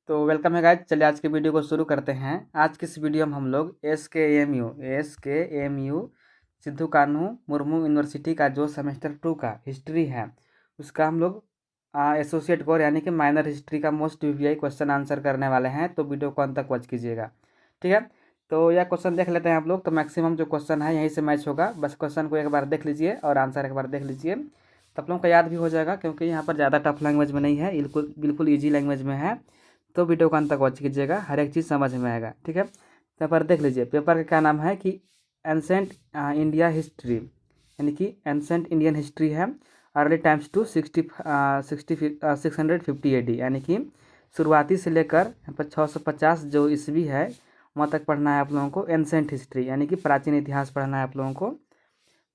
तो वेलकम है गाइज। चलिए आज के वीडियो को शुरू करते हैं। आज की इस वीडियो में हम लोग S K M U Sidhu Kanhu Murmu university का जो सेमेस्टर 2 का हिस्ट्री है उसका हम लोग एसोसिएट कोर यानी कि माइनर हिस्ट्री का मोस्ट वीवीआई क्वेश्चन आंसर करने वाले हैं। तो वीडियो को अंत तक वॉच कीजिएगा, ठीक है। तो यह क्वेश्चन देख लेते हैं आप लोग। तो मैक्सिमम जो क्वेश्चन है यहीं से मैच होगा। बस क्वेश्चन को एक बार देख लीजिए और आंसर एक बार देख लीजिए, तो आप लोगों को याद भी हो जाएगा, क्योंकि यहाँ पर ज़्यादा टफ लैंग्वेज में नहीं है, बिल्कुल बिल्कुल ईजी लैंग्वेज में है। तो वीडियो को अंत तक वॉच कीजिएगा, हर एक चीज़ समझ में आएगा, ठीक है। पेपर देख लीजिए। पेपर का क्या नाम है कि एंसेंट इंडिया हिस्ट्री, यानी कि एंसेंट इंडियन हिस्ट्री है। अर्ली टाइम्स टू 650 AD, यानी कि शुरुआती से लेकर यहाँ पर 650 जो ईस्वी है वहाँ तक पढ़ना है आप लोगों को। एंसेंट हिस्ट्री यानी कि प्राचीन इतिहास पढ़ना है आप लोगों को।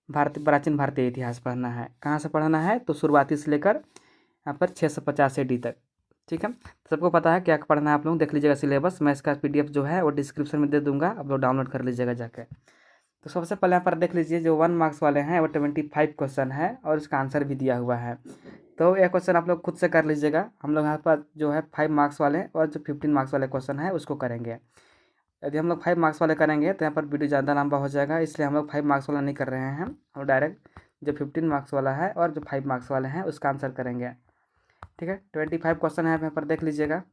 प्राचीन भारतीय इतिहास पढ़ना है। कहाँ से पढ़ना है? तो शुरुआती से लेकर यहाँ पर 650 AD तक, ठीक है। तो सबको पता है क्या पढ़ना है आप लोग। देख लीजिएगा सिलेबस। मैं इसका PDF जो है वो डिस्क्रिप्शन में दे दूंगा, आप लोग डाउनलोड कर लीजिएगा जाकर। तो सबसे पहले यहाँ पर देख लीजिए, जो 1 मार्क्स वाले हैं वो 25 क्वेश्चन है और इसका आंसर भी दिया हुआ है। तो यह क्वेश्चन आप लोग खुद से कर लीजिएगा। हम लोग यहाँ पर जो है 5 मार्क्स वाले और जो 15 मार्क्स वाले क्वेश्चन है उसको करेंगे। यदि हम लोग 5 मार्क्स वाले करेंगे तो यहाँ पर वीडियो ज़्यादा लंबा हो जाएगा, इसलिए हम लोग 5 मार्क्स वाला नहीं कर रहे हैं। हम डायरेक्ट जो 15 मार्क्स वाला है और जो 5 मार्क्स वाले हैं उसका आंसर करेंगे, ठीक है। 25 क्वेश्चन है यहाँ पर, देख लीजिएगा।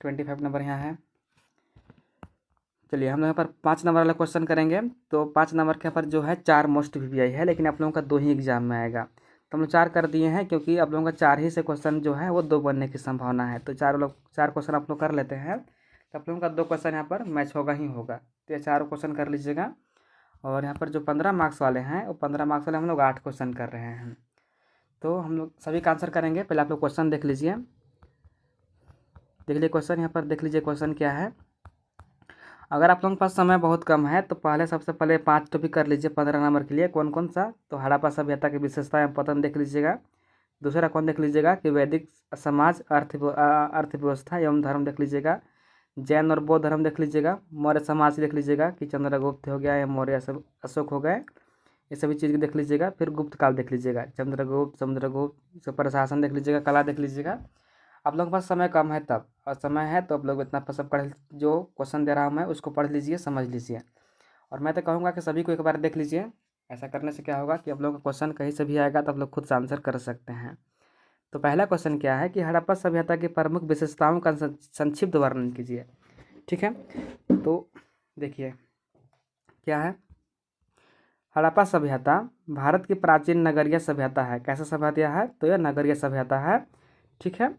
25 नंबर यहाँ है। चलिए हम लोग यहाँ पर 5 नंबर वाला क्वेश्चन करेंगे। तो 5 नंबर के यहाँ पर जो है 4 मोस्ट वीवीआई है, लेकिन आप लोगों का 2 ही एग्जाम में आएगा। तो हम लोग 4 कर दिए हैं, क्योंकि आप लोगों का 4 ही से क्वेश्चन जो है वो 2 बनने की संभावना है। तो 4 क्वेश्चन आप लोग कर लेते हैं, तो आप लोगों का 2 क्वेश्चन यहाँ पर मैच होगा ही होगा। तो ये 4 क्वेश्चन कर लीजिएगा। और यहाँ पर जो 15 मार्क्स वाले हैं वो 15 मार्क्स वाले हम लोग 8 क्वेश्चन कर रहे हैं। तो हम लोग सभी का आंसर करेंगे। पहले आप लोग क्वेश्चन देख लीजिए। देख लीजिए क्वेश्चन, यहाँ पर देख लीजिए क्वेश्चन क्या है। अगर आप लोगों के पास समय बहुत कम है तो पहले सबसे पहले 5 टॉपिक कर लीजिए 15 नंबर के लिए। कौन कौन सा? तो हड़प्पा सभ्यता की विशेषता एवं पतन देख लीजिएगा। दूसरा कौन देख लीजिएगा कि वैदिक समाज, अर्थव्यवस्था एवं धर्म देख लीजिएगा। जैन और बौद्ध धर्म देख लीजिएगा। मौर्य समाज देख लीजिएगा कि चंद्रगुप्त हो गया या मौर्य अशोक हो गए, ये सभी चीज़ देख लीजिएगा। फिर गुप्त काल देख लीजिएगा, समुद्रगुप्त प्रशासन देख लीजिएगा, कला देख लीजिएगा। आप लोगों के पास समय कम है तब, और समय है तो आप लोग इतना सब पढ़, जो क्वेश्चन दे रहा हूँ मैं उसको पढ़ लीजिए, समझ लीजिए। और मैं तो कहूँगा कि सभी को एक बार देख लीजिए। ऐसा करने से क्या होगा कि आप लोगों का क्वेश्चन कहीं से भी आएगा तो आप लोग खुद से आंसर कर सकते हैं। तो पहला क्वेश्चन क्या है कि हड़प्पा सभ्यता की प्रमुख विशेषताओं का संक्षिप्त वर्णन कीजिए, ठीक है। तो देखिए क्या है। हड़प्पा सभ्यता भारत की प्राचीन नगरीय सभ्यता है। कैसा सभ्यता है? तो यह नगरीय सभ्यता है, ठीक है।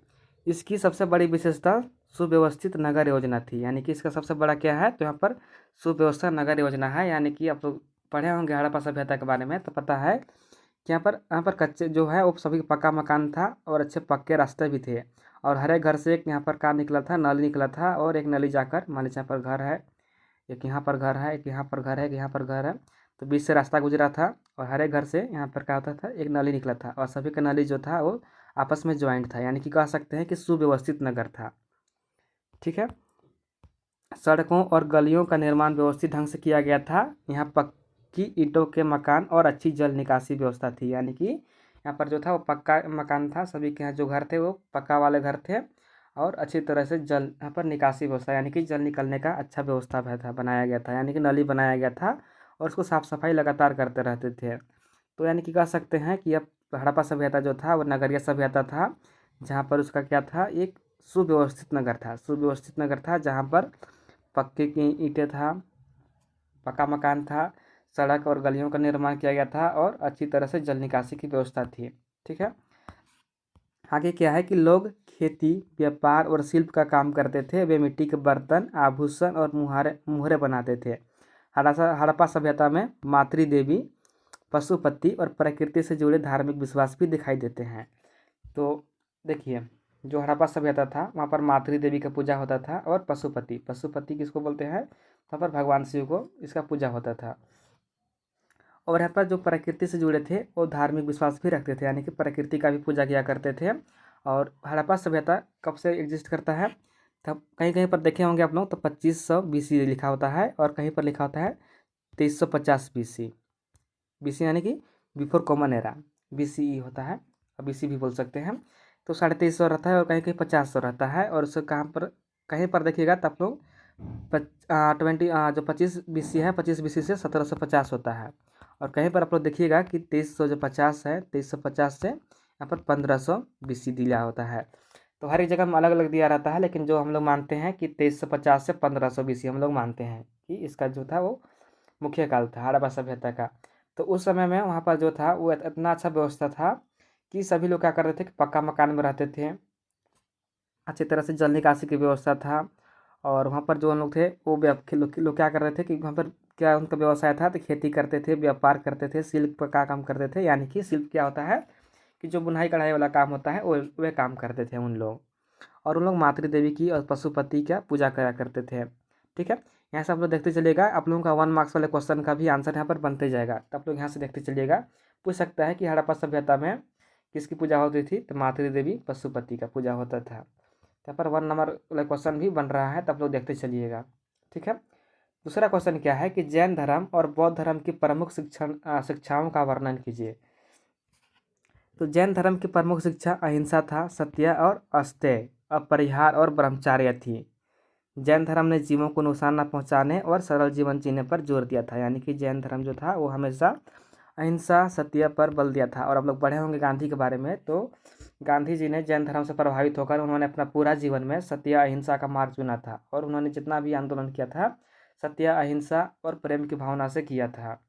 इसकी सबसे बड़ी विशेषता सुव्यवस्थित नगर योजना थी, यानी कि इसका सबसे बड़ा क्या है? तो यहाँ पर सुव्यवस्था नगर योजना है। यानी कि आप लोग पढ़े होंगे हड़प्पा सभ्यता के बारे में, तो पता है कि यहाँ पर कच्चे जो है वो सभी पक्का मकान था और अच्छे पक्के रास्ते भी थे। और हर एक घर से एक यहाँ पर कार निकला था, नली निकला था। और एक नली जाकर, मान लीजिए यहाँ पर घर है, एक यहाँ पर घर है, एक यहाँ पर घर है, एक यहाँ पर घर है, तो बीच से रास्ता गुजरा था और हर एक घर से यहाँ पर क्या होता था, एक नली निकला था। और सभी का नली जो था वो आपस में ज्वाइंट था, यानी कि कह सकते हैं कि सुव्यवस्थित नगर था, ठीक है। सड़कों और गलियों का निर्माण व्यवस्थित ढंग से किया गया था। यहाँ पक्की ईंटों के मकान और अच्छी जल निकासी व्यवस्था थी, यानी कि यहाँ पर जो था वो पक्का मकान था। सभी के यहाँ जो घर थे वो पक्का वाले घर थे और अच्छी तरह से जल यहाँ पर निकासी व्यवस्था, यानी कि जल निकलने का अच्छा व्यवस्था बनाया गया था, यानी कि नली बनाया गया था। और उसको साफ़ सफाई लगातार करते रहते थे। तो यानी कि कह सकते हैं कि अब हड़प्पा सभ्यता जो था वो नगरीय सभ्यता था, जहाँ पर उसका क्या था, एक सुव्यवस्थित नगर था। सुव्यवस्थित नगर था जहाँ पर पक्के की ईंटें था, पक्का मकान था, सड़क और गलियों का निर्माण किया गया था और अच्छी तरह से जल निकासी की व्यवस्था थी, ठीक है। आगे क्या है कि लोग खेती, व्यापार और शिल्प का काम करते थे। वे मिट्टी के बर्तन, आभूषण और मुहरे बनाते थे। हड़प्पा सभ्यता में मातृ देवी, पशुपति और प्रकृति से जुड़े धार्मिक विश्वास भी दिखाई देते हैं। तो देखिए, जो हड़प्पा सभ्यता था वहाँ पर मातृ देवी का पूजा होता था और पशुपति किसको बोलते हैं? वहाँ पर भगवान शिव को इसका पूजा होता था। और यहाँ पर जो प्रकृति से जुड़े थे वो धार्मिक विश्वास भी रखते थे, यानी कि प्रकृति का भी पूजा किया करते थे। और हड़प्पा सभ्यता कब से एग्जिस्ट करता है? तब कहीं कहीं पर देखे होंगे आप लोग, तो 2500 BC लिखा होता है और कहीं पर लिखा होता है 2350 BC। BC यानी कि बिफोर कॉमन एरा, BCE होता है, BC भी बोल सकते हैं। तो 2350 रहता है और कहीं कहीं 50 रहता है। और उसको कहाँ पर कहीं पर देखिएगा तो आप लोग 25 BC है, 25 BC से 1750 होता है। और कहीं पर आप लोग देखिएगा कि 2300 जो 50 है, 2350 से यहाँ पर 1500 BC दिया होता है। तो हर एक जगह में अलग अलग दिया रहता है, लेकिन जो हम लोग मानते हैं कि 2350 से 1500 BC हम लोग मानते हैं कि इसका जो था वो मुख्य काल था हड़प्पा सभ्यता का। तो उस समय में वहाँ पर जो था वो इतना अच्छा व्यवस्था था कि सभी लोग क्या कर रहे थे कि पक्का मकान में रहते थे, अच्छी तरह से जल निकासी की व्यवस्था था। और वहाँ पर जो हम लोग थे वो लोग क्या कर रहे थे कि वहाँ पर क्या उनका व्यवसाय था, तो खेती करते थे, व्यापार करते थे, शिल्प का काम करते थे। यानी कि शिल्प क्या होता है कि जो बुनाई कढ़ाई वाला काम होता है वो वे काम करते थे उन लोग। और उन लोग मातृ देवी की और पशुपति का पूजा करा करते थे। ठीक है, यहाँ से आप लोग देखते चलिएगा, आप लोगों का 1 मार्क्स वाले क्वेश्चन का भी आंसर यहाँ पर बनते जाएगा। तो आप लोग यहाँ से देखते चलिएगा, पूछ सकता है कि हड़प्पा सभ्यता में किसकी पूजा होती थी, तो मातृ देवी पशुपति का पूजा होता था। यहाँ पर 1 नंबर वाला क्वेश्चन भी बन रहा है, तो आप लोग देखते चलिएगा। ठीक है, दूसरा क्वेश्चन क्या है कि जैन धर्म और बौद्ध धर्म की प्रमुख शिक्षाओं का वर्णन कीजिए। तो जैन धर्म की प्रमुख शिक्षा अहिंसा था, सत्य और अस्तेय, अपरिहार और ब्रह्मचार्य थी। जैन धर्म ने जीवों को नुकसान न पहुंचाने और सरल जीवन जीने पर जोर दिया था। यानी कि जैन धर्म जो था वो हमेशा अहिंसा सत्य पर बल दिया था। और आप लोग पढ़े होंगे गांधी के बारे में, तो गांधी जी ने जैन धर्म से प्रभावित होकर उन्होंने अपना पूरा जीवन में सत्य अहिंसा का मार्ग चुना था। और उन्होंने जितना भी आंदोलन किया था सत्य अहिंसा और प्रेम की भावना से किया था।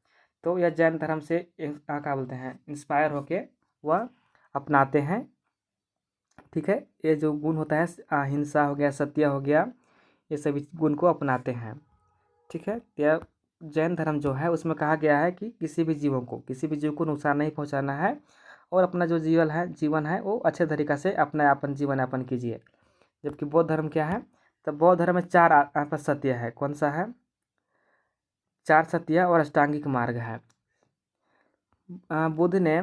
तो यह जैन धर्म से क्या बोलते हैं इंस्पायर होके वह अपनाते हैं। ठीक है, ये जो गुण होता है अहिंसा हो गया, सत्य हो गया, ये सभी गुण को अपनाते हैं। ठीक है, यह जैन धर्म जो है उसमें कहा गया है कि किसी भी जीव को नुकसान नहीं पहुंचाना है और अपना जो जीवन है वो अच्छे तरीक़ा से अपना अपन जीवन यापन कीजिए। जबकि बौद्ध धर्म क्या है, तो बौद्ध धर्म में 4 यहाँ पर सत्य है। कौन सा है, 4 सत्य और अष्टांगिक मार्ग है। बुद्ध ने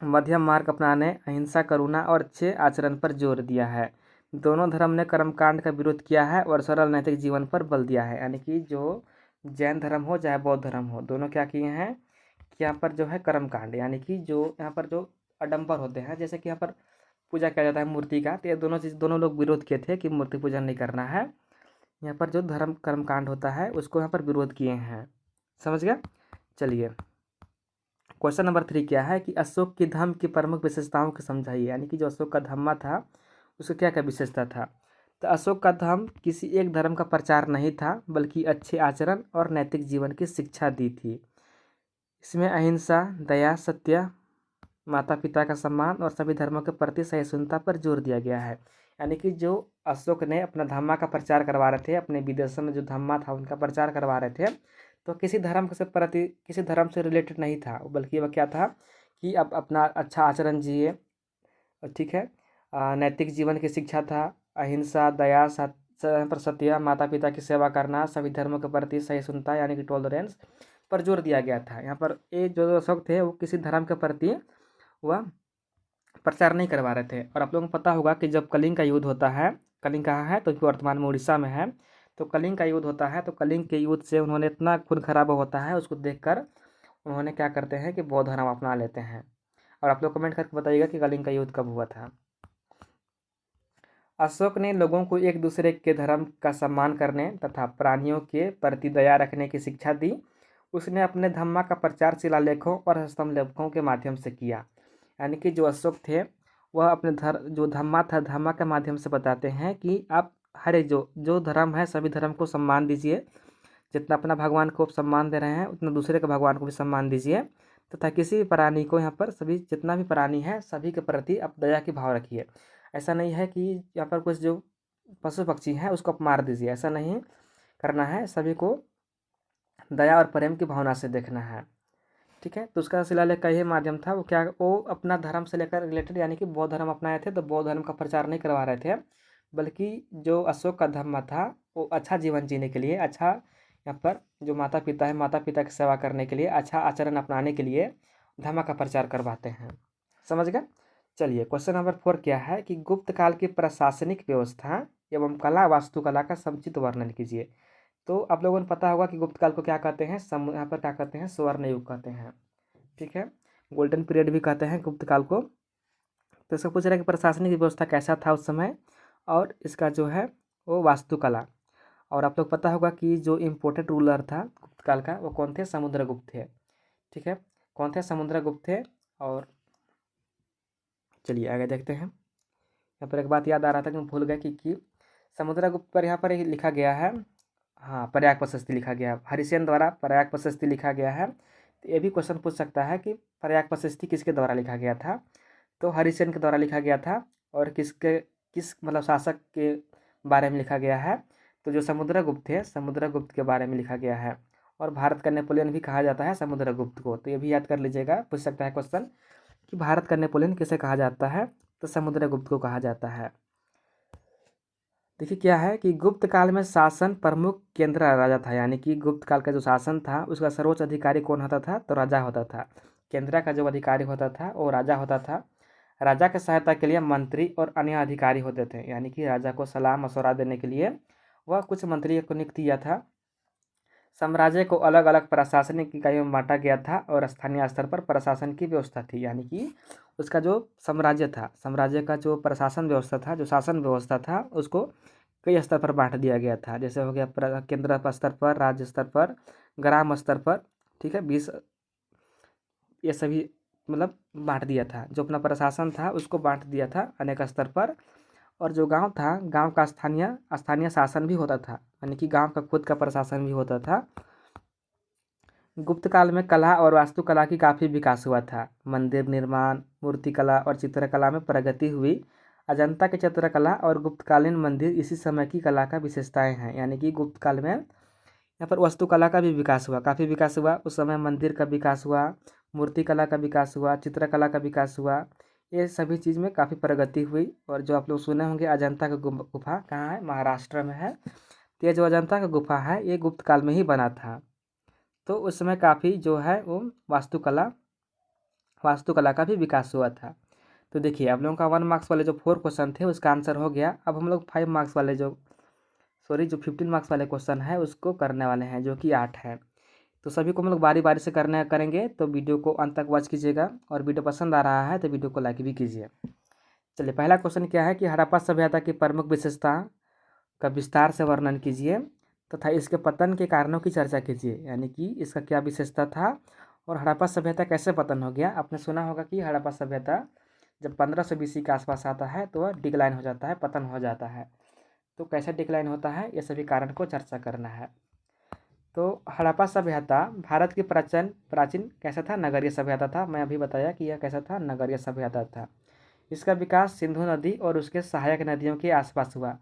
मध्यम मार्ग अपनाने, अहिंसा, करुणा और अच्छे आचरण पर जोर दिया है। दोनों धर्म ने कर्मकांड का विरोध किया है और सरल नैतिक जीवन पर बल दिया है। यानी कि जो जैन धर्म हो चाहे बौद्ध धर्म हो, दोनों क्या किए हैं कि यहाँ पर जो है कर्मकांड, यानी कि जो यहाँ पर जो आडंबर होते हैं, जैसे कि यहाँ पर पूजा किया जाता है मूर्ति का, तो ये दोनों लोग विरोध किए थे कि मूर्ति पूजा नहीं करना है। यहाँ पर जो धर्म कर्मकांड होता है उसको यहाँ पर विरोध किए हैं। समझ गया। चलिए, क्वेश्चन नंबर 3 क्या है कि अशोक की धम्म की प्रमुख विशेषताओं को समझाइए। यानी कि जो अशोक का धम्मा था उसका क्या क्या विशेषता था। तो अशोक का धम्म किसी एक धर्म का प्रचार नहीं था, बल्कि अच्छे आचरण और नैतिक जीवन की शिक्षा दी थी। इसमें अहिंसा, दया, सत्य, माता पिता का सम्मान और सभी धर्मों के प्रति सहिष्णुता पर जोर दिया गया है। यानी कि जो अशोक ने अपना धम्मा का प्रचार करवा रहे थे, अपने विदेशों में जो धम्मा था उनका प्रचार करवा रहे थे, तो किसी धर्म से रिलेटेड नहीं था, बल्कि वह क्या था कि अब अपना अच्छा आचरण जिए। ठीक है, नैतिक जीवन की शिक्षा था, अहिंसा, दया, पर सत्य, माता पिता की सेवा करना, सभी धर्मों के प्रति सहिष्णुता यानी कि टॉलरेंस पर जोर दिया गया था। यहाँ पर ये जो अशोक थे वो किसी धर्म के प्रति वह प्रचार नहीं करवा रहे थे। और आप लोगों को पता होगा कि जब कलिंग का युद्ध होता है, कलिंग कहाँ है तो वर्तमान में उड़ीसा में है, तो कलिंग का युद्ध होता है, तो कलिंग के युद्ध से उन्होंने इतना खून खराबा होता है, उसको देखकर उन्होंने क्या करते हैं कि बौद्ध धर्म अपना लेते हैं। और आप लोग कमेंट करके बताइएगा कि कलिंग का युद्ध कब हुआ था। अशोक ने लोगों को एक दूसरे के धर्म का सम्मान करने तथा प्राणियों के प्रति दया रखने की शिक्षा दी। उसने अपने धम्मा का प्रचार शिलालेखों और हस्तलेखों के माध्यम से किया। यानी कि जो अशोक थे वह अपने जो धम्मा था, धम्मा के माध्यम से बताते हैं कि आप हर एक जो धर्म है सभी धर्म को सम्मान दीजिए। जितना अपना भगवान को सम्मान दे रहे हैं उतना दूसरे के भगवान को भी सम्मान दीजिए, तथा किसी भी प्राणी को यहाँ पर सभी जितना भी प्राणी है सभी के प्रति आप दया की भाव रखिए। ऐसा नहीं है कि यहाँ पर कुछ जो पशु पक्षी हैं उसको आप मार दीजिए, ऐसा नहीं करना है, सभी को दया और प्रेम की भावना से देखना है। ठीक है, तो उसका शिलालेख का यही माध्यम था। वो अपना धर्म से लेकर रिलेटेड, यानी कि बौद्ध धर्म अपनाए थे, तो बौद्ध धर्म का प्रचार नहीं करवा रहे थे, बल्कि जो अशोक का धर्म था वो अच्छा जीवन जीने के लिए, अच्छा यहाँ पर जो माता पिता है माता पिता की सेवा करने के लिए, अच्छा आचरण अपनाने के लिए धर्म का प्रचार करवाते हैं। समझ गए। चलिए, क्वेश्चन नंबर 4 क्या है कि गुप्त काल की प्रशासनिक व्यवस्था एवं कला वास्तुकला का समुचित वर्णन कीजिए। तो आप लोगों ने पता होगा कि गुप्त काल को क्या कहते हैं, यहाँ पर क्या कहते हैं, स्वर्ण युग कहते हैं। ठीक है, गोल्डन पीरियड भी कहते हैं गुप्त काल को। तो इसका पूछ रहा है कि प्रशासनिक व्यवस्था कैसा था उस समय, और इसका जो है वो वास्तुकला। और आप लोग पता होगा कि जो इम्पोर्टेंट रूलर था गुप्त काल का वो कौन थे, समुद्रगुप्त थे। ठीक है, कौन थे, समुद्रगुप्त थे। और चलिए आगे देखते हैं। यहाँ पर एक बात याद आ रहा था कि मैं भूल गया कि समुद्रगुप्त पर यहाँ पर लिखा गया है, हाँ प्रयाग प्रशस्ति लिखा गया है, हरिसेन द्वारा प्रयाग प्रशस्ति लिखा गया है। तो ये भी क्वेश्चन पूछ सकता है कि प्रयाग प्रशस्ति किसके द्वारा लिखा गया था, तो हरिसेन के द्वारा लिखा गया था। और किस मतलब शासक के बारे में लिखा गया है, तो जो समुद्रगुप्त थे, समुद्रगुप्त के बारे में लिखा गया है। और भारत का नेपोलियन भी कहा जाता है समुद्रगुप्त को, तो ये भी याद कर लीजिएगा, पूछ सकता है क्वेश्चन कि भारत का नेपोलियन किसे कहा जाता है, तो समुद्रगुप्त को कहा जाता है। देखिए क्या है कि गुप्त काल में शासन प्रमुख केंद्र राजा था, यानी कि गुप्त काल का जो शासन था उसका सर्वोच्च अधिकारी कौन होता था, तो राजा होता था। केंद्र का जो अधिकारी होता था वो राजा होता था। राजा की सहायता के लिए मंत्री और अन्य अधिकारी होते थे, यानी कि राजा को सलाह मशवरा देने के लिए वह कुछ मंत्री को नियुक्त किया था। साम्राज्य को अलग अलग प्रशासनिक इकाइयों में बांटा गया था और स्थानीय स्तर पर प्रशासन की व्यवस्था थी, यानी कि उसका जो साम्राज्य था, साम्राज्य का जो प्रशासन व्यवस्था था, जो शासन व्यवस्था था, उसको कई स्तर पर बांट दिया गया था। जैसे हो गया केंद्र स्तर पर, राज्य स्तर पर, ग्राम स्तर पर, ठीक है, 20 ये सभी मतलब बांट दिया था। जो अपना प्रशासन था उसको बांट दिया था अनेक स्तर पर। और जो गांव था, गांव का स्थानीय स्थानीय शासन भी होता था, यानी कि गांव का खुद का प्रशासन भी होता था। गुप्त काल में कला और वास्तुकला की काफ़ी विकास हुआ था। मंदिर निर्माण, मूर्तिकला और चित्रकला में प्रगति हुई। अजंता की चित्रकला और गुप्तकालीन मंदिर इसी समय की कला का विशेषताएं हैं, यानी कि गुप्त काल में यहाँ पर वास्तुकला का भी विकास हुआ, काफ़ी विकास हुआ। उस समय मंदिर का विकास हुआ, मूर्तिकला का विकास हुआ, चित्रकला का विकास हुआ। ये सभी चीज़ में काफ़ी प्रगति हुई। और जो आप लोग सुने होंगे अजंता का गुफा कहाँ है, महाराष्ट्र में है। तो ये जो अजंता का गुफा है ये गुप्त काल में ही बना था। तो उस समय काफ़ी जो है वो वास्तुकला का भी विकास हुआ था। तो देखिए आप लोगों का 1 मार्क्स वाले जो 4 क्वेश्चन थे उसका आंसर हो गया। अब हम लोग 5 मार्क्स वाले जो 15 मार्क्स वाले क्वेश्चन है उसको करने वाले हैं, जो कि 8 है। तो सभी को हम लोग बारी बारी से करेंगे, तो वीडियो को अंत तक वॉच कीजिएगा। और वीडियो पसंद आ रहा है तो वीडियो को लाइक भी कीजिए। चलिए पहला क्वेश्चन क्या है कि हड़प्पा सभ्यता की प्रमुख विशेषता का विस्तार से वर्णन कीजिए तथा इसके पतन के कारणों की चर्चा कीजिए, यानी कि इसका क्या विशेषता था और हड़प्पा सभ्यता कैसे पतन हो गया। आपने सुना होगा कि हड़प्पा सभ्यता जब 1500 BC के आसपास आता है तो वह डिक्लाइन हो जाता है, पतन हो जाता है। तो कैसे डिक्लाइन होता है ये सभी कारण को चर्चा करना है। तो हड़प्पा सभ्यता भारत की प्राचीन कैसा था, नगरीय सभ्यता था। मैं अभी बताया कि यह कैसा था, नगरीय सभ्यता था। इसका विकास सिंधु नदी और उसके सहायक नदियों के आसपास हुआ।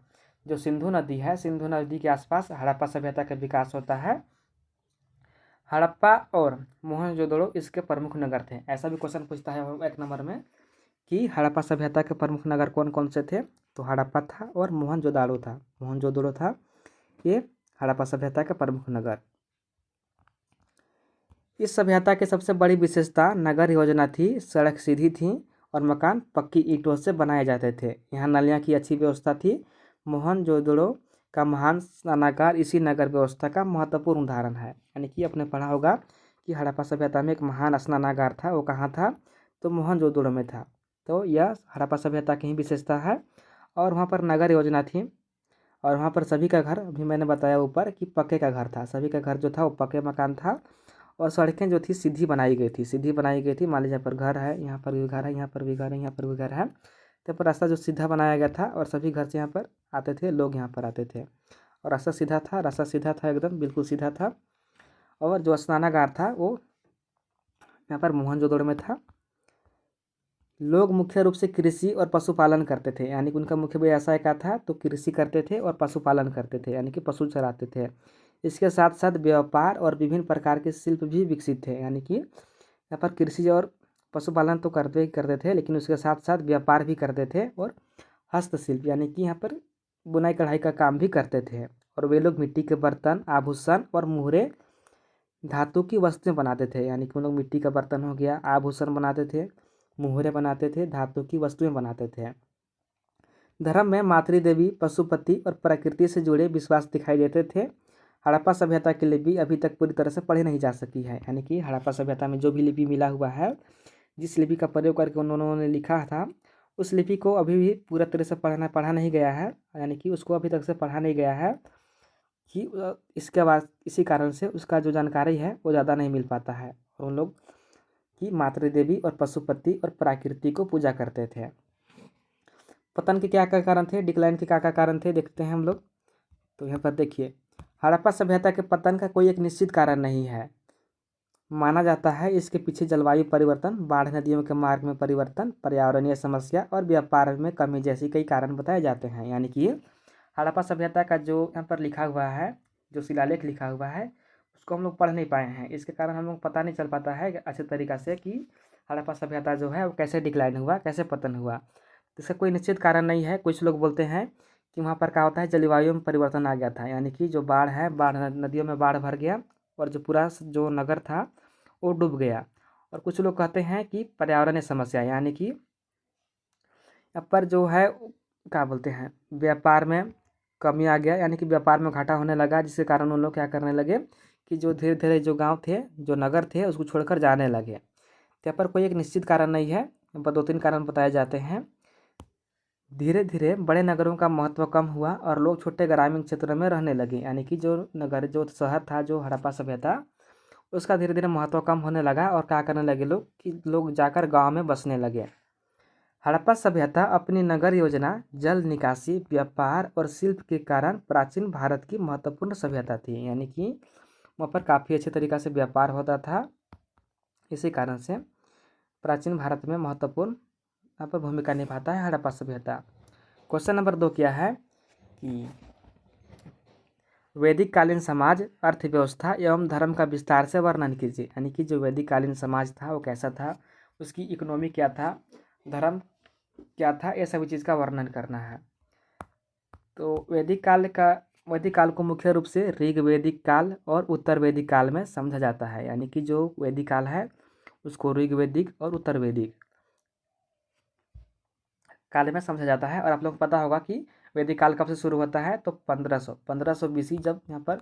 जो सिंधु नदी है, सिंधु नदी के आसपास हड़प्पा सभ्यता का विकास होता है। हड़प्पा और मोहनजोदड़ो इसके प्रमुख नगर थे। ऐसा भी क्वेश्चन पूछता है 1 नंबर में कि हड़प्पा सभ्यता के प्रमुख नगर कौन कौन से थे, तो हड़प्पा था और मोहनजोदड़ो था। मोहनजोदड़ो था ये हड़प्पा सभ्यता के प्रमुख नगर। इस सभ्यता की सबसे बड़ी विशेषता नगर योजना थी। सड़क सीधी थी और मकान पक्की ईंटों से बनाए जाते थे। यहाँ नालियाँ की अच्छी व्यवस्था थी। मोहनजोदड़ो का महान स्नानागार इसी नगर व्यवस्था का महत्वपूर्ण उदाहरण है। यानी कि आपने पढ़ा होगा कि हड़प्पा सभ्यता में एक महान स्नानागार था, वो कहाँ था, तो मोहनजोदड़ो में था। तो यह हड़प्पा सभ्यता की ही विशेषता है। और वहाँ पर नगर योजना थी और वहाँ पर सभी का घर, अभी मैंने बताया ऊपर कि पक्के का घर था, सभी का घर जो था वो पक्के मकान था। और सड़कें जो थी सीधी बनाई गई थी, सीधी बनाई गई थी। मान लीजिए यहाँ पर घर है, यहाँ पर भी घर है, यहाँ पर भी घर है, यहाँ पर भी घर है, तो पर रास्ता जो सीधा बनाया गया था और सभी घर से यहाँ पर आते थे, लोग यहाँ पर आते थे और रास्ता सीधा था, रास्ता सीधा था, एकदम बिल्कुल सीधा था। और जो स्नानागार था वो यहाँ पर मोहनजोदड़ो में था। लोग मुख्य रूप से कृषि और पशुपालन करते थे, यानी कि उनका मुख्य व्यवसाय क्या था, तो कृषि करते थे और पशुपालन करते थे, यानी कि पशु चराते थे। इसके साथ साथ व्यापार और विभिन्न प्रकार के शिल्प भी विकसित थे, यानी कि यहाँ पर कृषि और पशुपालन तो करते ही करते थे, लेकिन उसके साथ साथ व्यापार भी करते थे और हस्तशिल्प, यानी कि यहाँ पर बुनाई कढ़ाई का काम भी करते थे। और वे लोग मिट्टी के बर्तन, आभूषण और मुहरे, धातु की वस्तुएं बनाते थे, यानी कि उन लोग मिट्टी का बर्तन हो गया, आभूषण बनाते थे, मुहरे बनाते थे, धातु की वस्तुएं बनाते थे। धर्म में मातृदेवी, पशुपति और प्रकृति से जुड़े विश्वास दिखाई देते थे। हड़प्पा सभ्यता की लिपि अभी तक पूरी तरह से पढ़ी नहीं जा सकी है, यानी कि हड़प्पा सभ्यता में जो भी लिपि मिला हुआ है, जिस लिपि का प्रयोग करके उन्होंने लिखा था उस लिपि को अभी भी पूरा तरह से पढ़ा नहीं गया है, यानी कि उसको अभी तक से पढ़ा नहीं गया है कि इसके बाद इसी कारण से उसका जो जानकारी है वो ज़्यादा नहीं मिल पाता है। और उन लोग की मातृ देवी और पशुपति और प्रकृति को पूजा करते थे। पतन के क्या क्या कारण थे, डिक्लाइन के क्या क्या कारण थे, देखते हैं हम लोग। तो यहाँ पर देखिए, हड़प्पा सभ्यता के पतन का कोई एक निश्चित कारण नहीं है। माना जाता है इसके पीछे जलवायु परिवर्तन, बाढ़, नदियों के मार्ग में परिवर्तन, पर्यावरणीय समस्या और व्यापार में कमी जैसी कई कारण बताए जाते हैं। यानी कि हड़प्पा सभ्यता का जो यहाँ पर लिखा हुआ है, जो शिलालेख लिखा हुआ है, उसको हम लोग पढ़ नहीं पाए हैं। इसके कारण हम लोग पता नहीं चल पाता है अच्छे तरीक़ा से कि हड़प्पा सभ्यता जो है वो कैसे डिक्लाइन हुआ, कैसे पतन हुआ। इसका कोई निश्चित कारण नहीं है। कुछ लोग बोलते हैं कि वहाँ पर क्या होता है, जलवायु में परिवर्तन आ गया था, यानी कि जो बाढ़ है, नदियों में बाढ़ भर गया और जो पूरा जो नगर था वो डूब गया। और कुछ लोग कहते हैं कि पर्यावरणीय समस्या, यानी कि यहाँ पर जो है क्या बोलते हैं, व्यापार में कमी आ गया, यानी कि व्यापार में घाटा होने लगा, जिसके कारण उन लोग क्या करने लगे कि जो धीरे धीरे जो गांव थे, जो नगर थे, उसको छोड़कर जाने लगे। तो यहाँ पर कोई एक निश्चित कारण नहीं है, यहाँ पर 2-3 कारण बताए जाते हैं। धीरे धीरे बड़े नगरों का महत्व कम हुआ और लोग छोटे ग्रामीण क्षेत्रों में रहने लगे, यानी कि जो नगर, जो शहर था, जो हड़प्पा सभ्यता, उसका धीरे धीरे महत्व कम होने लगा और क्या करने लगे लोग कि लोग जाकर गांव में बसने लगे। हड़प्पा सभ्यता अपनी नगर योजना, जल निकासी, व्यापार और शिल्प के कारण प्राचीन भारत की महत्वपूर्ण सभ्यता थी, यानी कि वहाँ पर काफ़ी अच्छे तरीक़ा से व्यापार होता था। इसी कारण से प्राचीन भारत में महत्वपूर्ण यहाँ पर भूमिका निभाता है हड़प्पा सभ्यता। क्वेश्चन नंबर 2 क्या है कि वैदिक कालीन समाज, अर्थव्यवस्था एवं धर्म का विस्तार से वर्णन कीजिए। यानी कि जो वैदिक कालीन समाज था वो कैसा था, उसकी इकोनॉमी क्या था, धर्म क्या था, ये सभी चीज़ का वर्णन करना है। तो वैदिक काल को मुख्य रूप से ऋग वैदिक काल और उत्तर वैदिक काल में समझा जाता है। यानी कि जो वैदिक काल है उसको ऋग वैदिक और उत्तर वैदिक काल में समझा जाता है। और आप लोग को पता होगा कि वैदिक काल कब से शुरू होता है, तो 1500 BC जब यहाँ पर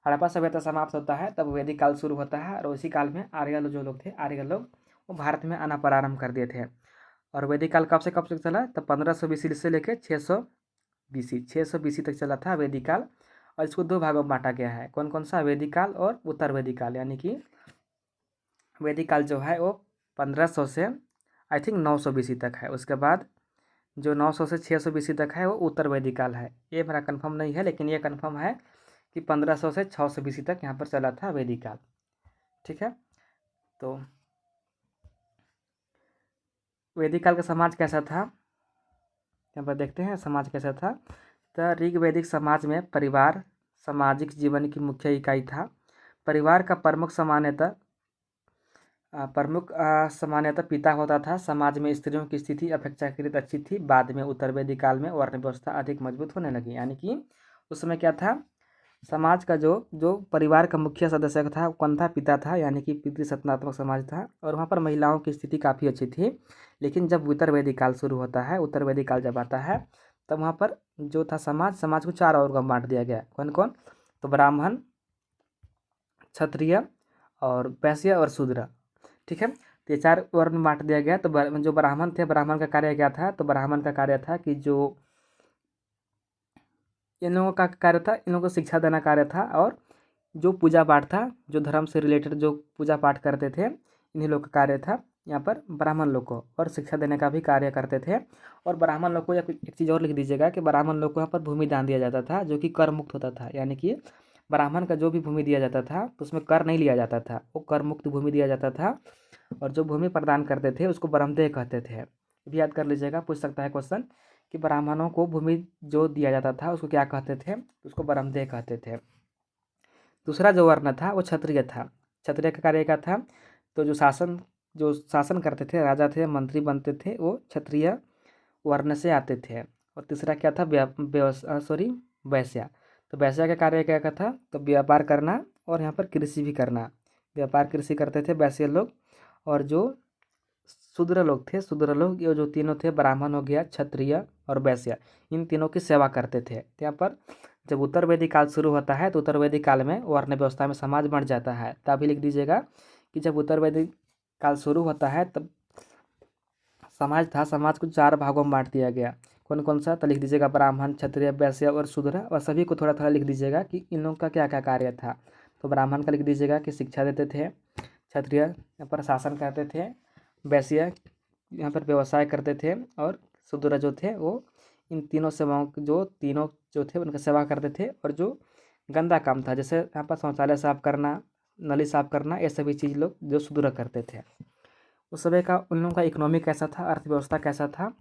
हड़प्पा सभ्यता समाप्त होता है तब वैदिक काल शुरू होता है। और उसी काल में आर्य जो लोग थे, आर्य लोग वो भारत में आना प्रारंभ कर दिए थे। और वैदिक काल कब से चला, तब 1500 BC से लेकर 600 BC तक चला था वैदिक काल। और इसको 2 भागों में बांटा गया है, कौन कौन सा, वैदिक काल और उत्तर वैदिक काल। यानी कि वैदिक काल जो है वो 1500 से आई थिंक 900 BC तक है। उसके बाद जो 900 से 600 BC तक है वो उत्तर वैदिक काल है। ये मेरा कंफर्म नहीं है, लेकिन ये कंफर्म है कि 1500 से 600 BC तक यहाँ पर चला था वैदिक काल। ठीक है, तो वैदिक काल का समाज कैसा था, यहाँ पर देखते हैं समाज कैसा था। तो ऋग वैदिक समाज में परिवार सामाजिक जीवन की मुख्य इकाई था। परिवार का सामान्यतः पिता होता था। समाज में स्त्रियों की स्थिति अपेक्षाकृत अच्छी थी। बाद में उत्तर वैदिक काल में वर्ण व्यवस्था अधिक मजबूत होने लगी। यानी कि उस समय क्या था, समाज का जो परिवार का मुख्य सदस्य था कौन था, पिता था, यानी कि पितृसत्तात्मक समाज था। और वहाँ पर महिलाओं की स्थिति काफ़ी अच्छी थी। लेकिन जब उत्तर वैदिक काल शुरू होता है, उत्तर वैदिक काल जब आता है, तब वहाँ पर जो था समाज को 4 वर्गों में बांट दिया गया। कौन कौन, तो ब्राह्मण, क्षत्रिय और वैश्य और शूद्र। ठीक है, तो ये 4 वर्ण में बांट दिया गया। तो जो ब्राह्मण थे, ब्राह्मण का कार्य क्या था, तो ब्राह्मण का कार्य था कि जो इन लोगों का कार्य था, इन लोगों को शिक्षा देना कार्य था। और जो पूजा पाठ था, जो धर्म से रिलेटेड जो पूजा पाठ करते थे, इन्हीं लोग का कार्य था यहाँ पर ब्राह्मण लोग को, और शिक्षा देने का भी कार्य करते थे। और ब्राह्मण लोग को एक चीज़ और लिख दीजिएगा कि ब्राह्मण लोग को यहाँ पर भूमि दान दिया जाता था, जो कि कर मुक्त होता था। यानी कि ब्राह्मण का जो भी भूमि दिया जाता था तो उसमें कर नहीं लिया जाता था, वो कर मुक्त भूमि दिया जाता था। और जो भूमि प्रदान करते थे उसको ब्रह्मदेह कहते थे। भी याद कर लीजिएगा, पूछ सकता है क्वेश्चन कि ब्राह्मणों को भूमि जो दिया जाता था उसको क्या कहते थे, उसको ब्रह्मदेह कहते थे। दूसरा जो वर्ण था वो क्षत्रिय था। क्षत्रिय का कार्य क्या था, तो जो शासन करते थे, राजा थे, मंत्री बनते थे, वो क्षत्रिय वर्ण से आते थे। और तीसरा क्या था, वैश्या। तो वैश्या का कार्य क्या था, तो व्यापार करना और यहाँ पर कृषि भी करना। व्यापार कृषि करते थे वैश्य लोग। और जो शूद्र लोग थे, शूद्र लोग ये जो तीनों थे, ब्राह्मण हो गया, क्षत्रिय और वैश्य, इन तीनों की सेवा करते थे। यहाँ पर जब उत्तर वैदिक काल शुरू होता है तो उत्तर वैदिक काल में वर्ण व्यवस्था में समाज बढ़ जाता है। तभी लिख दीजिएगा कि जब उत्तर वैदिक काल शुरू होता है तब समाज था, समाज को 4 भागों में बांट दिया गया। कौन कौन सा? तो लिख दीजिएगा ब्राह्मण, क्षत्रिय, वैश्य और शूद्र, और सभी को थोड़ा थोड़ा लिख दीजिएगा कि इन लोगों का क्या क्या कार्य था। तो ब्राह्मण का लिख दीजिएगा कि शिक्षा देते थे, क्षत्रिय यहाँ पर शासन करते थे, वैश्य यहाँ पर व्यवसाय करते थे, और शूद्र जो थे वो इन तीनों सेवाओं जो तीनों जो थे उनका सेवा करते थे। और जो गंदा काम था, जैसे यहाँ पर शौचालय साफ करना, नली साफ करना, ये सभी चीज़ लोग जो शूद्र करते थे। उस समय का उन लोगों का इकोनॉमी कैसा था, अर्थव्यवस्था कैसा था?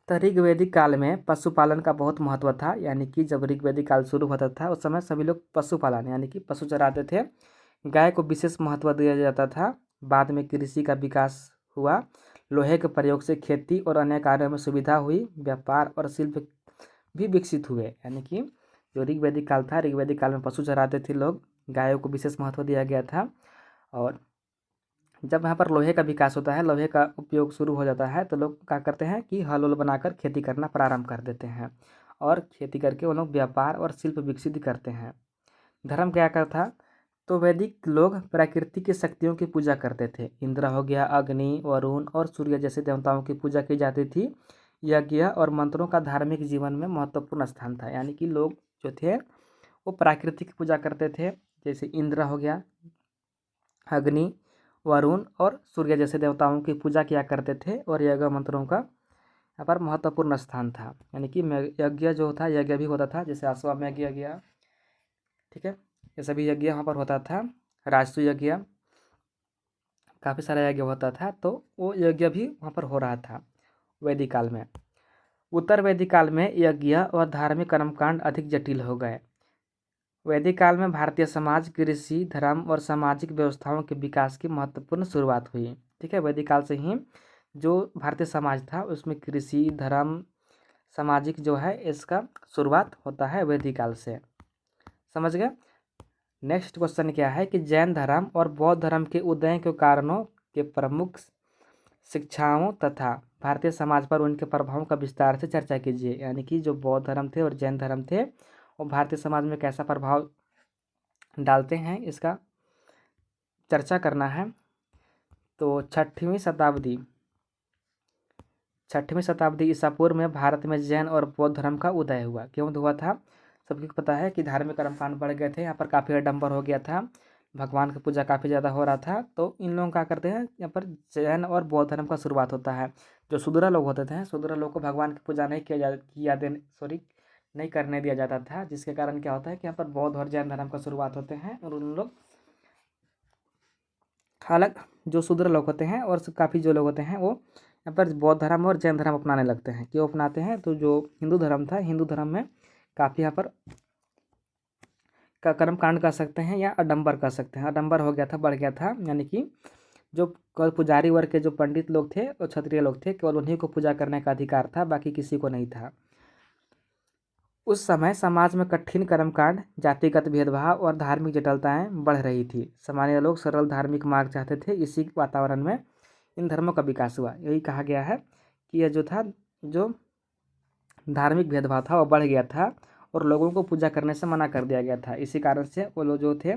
तो ऋग्वैदिक काल में पशुपालन का बहुत महत्व था, यानी कि जब ऋग्वैदिक काल शुरू होता था उस समय सभी लोग पशुपालन यानी कि पशु चराते थे। गाय को विशेष महत्व दिया जाता था। बाद में कृषि का विकास हुआ, लोहे के प्रयोग से खेती और अन्य कार्यों में सुविधा हुई, व्यापार और शिल्प भी विकसित हुए। यानी कि जो ऋग्वैदिक काल था, ऋग्वैदिक काल में पशु चराते थे लोग, गायों को विशेष महत्व दिया गया था। और जब यहाँ पर लोहे का विकास होता है, लोहे का उपयोग शुरू हो जाता है, तो लोग क्या करते हैं कि हल उल बनाकर खेती करना प्रारंभ कर देते हैं, और खेती करके वो लोग व्यापार और शिल्प विकसित करते हैं। धर्म क्या करता? तो वैदिक लोग प्रकृति की शक्तियों की पूजा करते थे। इंद्र हो गया, अग्नि, वरुण और सूर्य जैसे देवताओं की पूजा की जाती थी। यज्ञ और मंत्रों का धार्मिक जीवन में महत्वपूर्ण स्थान था। यानी कि लोग जो थे वो प्रकृति की पूजा करते थे, जैसे इंद्र हो गया, अग्नि, वरुण और सूर्य जैसे देवताओं की पूजा किया करते थे, और यज्ञ मंत्रों का यहाँ पर महत्वपूर्ण स्थान था। यानी कि यज्ञ जो था, यज्ञ भी होता था, जैसे अश्वमेध यज्ञ, ठीक है, ये सभी यज्ञ यहाँ पर होता था। राजसूय यज्ञ, काफ़ी सारा यज्ञ होता था, तो वो यज्ञ भी वहाँ पर हो रहा था वैदिक काल में। उत्तर वैदिक काल में यज्ञ और धार्मिक कर्मकांड अधिक जटिल हो गए। वैदिक काल में भारतीय समाज, कृषि, धर्म और सामाजिक व्यवस्थाओं के विकास की महत्वपूर्ण शुरुआत हुई। ठीक है, वैदिक काल से ही जो भारतीय समाज था उसमें कृषि, धर्म, सामाजिक जो है इसका शुरुआत होता है वैदिक काल से। समझ गए? नेक्स्ट क्वेश्चन क्या है कि जैन धर्म और बौद्ध धर्म के उदय के कारणों के प्रमुख शिक्षाओं तथा भारतीय समाज पर उनके प्रभावों का विस्तार से चर्चा कीजिए। यानी कि जो बौद्ध धर्म थे और जैन धर्म थे वो भारतीय समाज में कैसा प्रभाव डालते हैं, इसका चर्चा करना है। तो छठवीं शताब्दी ईसा पूर्व में भारत में जैन और बौद्ध धर्म का उदय हुआ। क्यों हुआ था? सबको पता है कि धार्मिक कर्मकांड बढ़ गए थे, यहाँ पर काफ़ी आडंबर हो गया था, भगवान की पूजा काफ़ी ज़्यादा हो रहा था। तो इन लोग क्या करते हैं, यहाँ पर जैन और बौद्ध धर्म का शुरुआत होता है। जो शूद्र लोग होते थे, शूद्र लोग को भगवान की पूजा नहीं करने दिया जाता था, जिसके कारण क्या होता है कि यहाँ पर बौद्ध और जैन धर्म का शुरुआत होते हैं। और उन लोग अलग जो शूद्र लोग होते हैं और काफ़ी जो लोग होते हैं वो यहाँ पर बौद्ध धर्म और जैन धर्म अपनाने लगते हैं। क्यों अपनाते हैं? तो जो हिंदू धर्म था, हिंदू धर्म में काफ़ी यहाँ पर का कर्मकांड कर सकते हैं या आडंबर कर सकते हैं। आडंबर हो गया था, बढ़ गया था, यानी कि जो पुजारी वर्ग के जो पंडित लोग थे और क्षत्रिय लोग थे, केवल उन्हीं को पूजा करने का अधिकार था, बाकी किसी को नहीं था। उस समय समाज में कठिन कर्मकांड, जातिगत भेदभाव और धार्मिक जटिलताएं बढ़ रही थी। सामान्य लोग सरल धार्मिक मार्ग चाहते थे। इसी वातावरण में इन धर्मों का विकास हुआ। यही कहा गया है कि यह जो था, जो धार्मिक भेदभाव था वो बढ़ गया था और लोगों को पूजा करने से मना कर दिया गया था। इसी कारण से वो लोग जो थे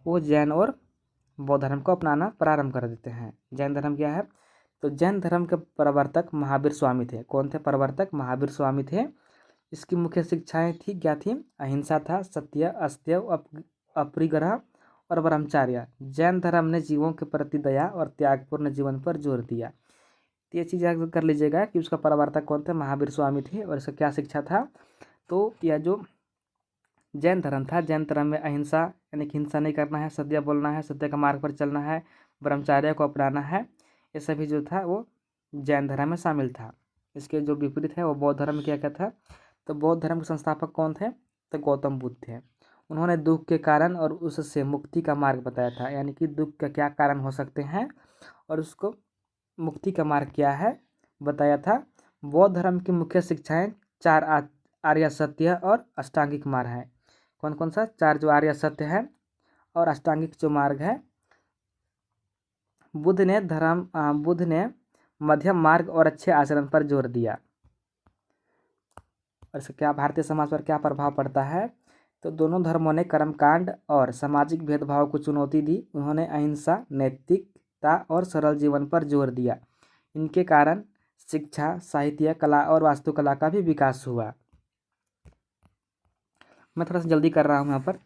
वो जैन और बौद्ध धर्म को अपनाना प्रारंभ कर देते हैं। जैन धर्म क्या है? तो जैन धर्म के प्रवर्तक महावीर स्वामी थे। कौन थे प्रवर्तक? महावीर स्वामी थे। इसकी मुख्य शिक्षाएं थी, क्या थी? अहिंसा था, सत्य, अस्तेय, अपरिग्रह और ब्रह्मचार्य। जैन धर्म ने जीवों के प्रति दया और त्यागपूर्ण जीवन पर जोर दिया। तो ये चीज़ याद कर लीजिएगा कि उसका प्रवर्तक कौन थे? महावीर स्वामी थे। और इसका क्या शिक्षा था? तो यह जो जैन धर्म था, जैन धर्म में अहिंसा यानी कि हिंसा नहीं करना है, सत्य बोलना है, सत्य का मार्ग पर चलना है, ब्रह्मचार्य को अपनाना है, ये सभी जो था वो जैन धर्म में शामिल था। इसके जो विपरीत है वो बौद्ध धर्म क्या क्या था? तो बौद्ध धर्म के संस्थापक कौन थे? तो गौतम बुद्ध थे। उन्होंने दुख के कारण और उससे मुक्ति का मार्ग बताया था। यानी कि दुख का क्या कारण हो सकते हैं और उसको मुक्ति का मार्ग क्या है बताया था। बौद्ध धर्म की मुख्य शिक्षाएं 4 आर्य सत्य और अष्टांगिक मार्ग है। कौन कौन सा? 4 जो आर्य सत्य है और अष्टांगिक जो मार्ग है। बुद्ध ने मध्यम मार्ग और अच्छे आचरण पर जोर दिया। और इसका क्या भारतीय समाज पर क्या प्रभाव पड़ता है? तो दोनों धर्मों ने कर्मकांड और सामाजिक भेदभाव को चुनौती दी। उन्होंने अहिंसा, नैतिकता और सरल जीवन पर जोर दिया। इनके कारण शिक्षा, साहित्य, कला और वास्तुकला का भी विकास हुआ। मैं थोड़ा सा जल्दी कर रहा हूँ यहाँ पर,